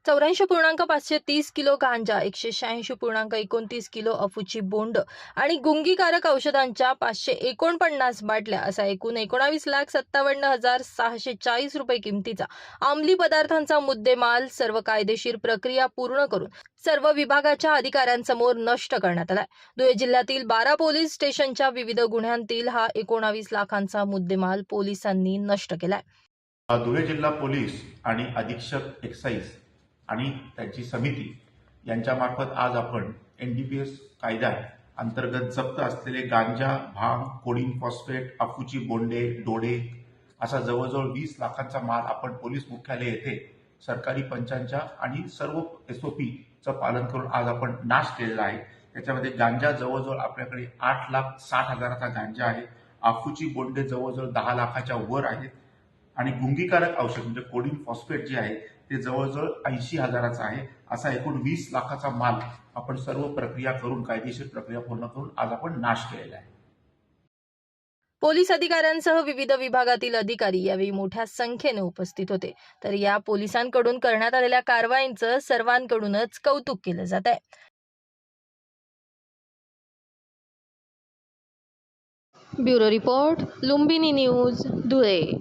84.530 kilo गांजा, 186.29 kilo अफूची बोंड आणि गुंगीकारक औषधांच्या 549 बाटल्या असा एकूण 19,57,640 रुपये किमतीचा अंमली पदार्थांचा मुद्देमाल सर्व कायदेशीर प्रक्रिया पूर्ण करून सर्व विभागाच्या अधिकाऱ्यांसमोर नष्ट करण्यात आलाय. धुळे जिल्ह्यातील 12 पोलीस स्टेशनच्या विविध गुन्ह्यांतील हा 19 लाखांचा मुद्देमाल पोलिसांनी नष्ट केलाय. धुळे जिल्हा पोलीस आणि अधीक्षक एक्साईज आणि त्यांची समिती यांच्यामार्फत आज आपण NDPS कायद्या अंतर्गत जप्त असलेले गांजा, भांग, कोडीन फॉस्फेट, अफूची बोंडे, डोडे असा जवळजवळ 20 लाखांचा माल आपण पोलीस मुख्यालय येथे सरकारी पंचांच्या आणि सर्व SOPचं पालन करून आज आपण नाश केलेला आहे. त्याच्यामध्ये गांजा जवळजवळ आपल्याकडे 8,60,000चा गांजा आहे. अफूची बोंडे जवळजवळ 10 लाखाच्या वर आहेत आणि गुंगीकारक औषध म्हणजे कोडीन फॉस्फेट जे आहे ते जवळजवळ 80,000चा आहे. असा एकूण 20 लाखाचा माल आपण सर्व प्रक्रिया करून कायदेशीर प्रक्रिया पूर्ण करून आज आपण नाश केलेला आहे. पोलीस अधिकाऱ्यांसह विविध विभागातील अधिकारी यावेळी मोठ्या संख्येने उपस्थित होते. तर या पोलिसांकडून करण्यात आलेल्या कारवाईंचं सर्वांकडूनच कौतुक केलं जात आहे. Bureau report, Lumbini news, Dhule.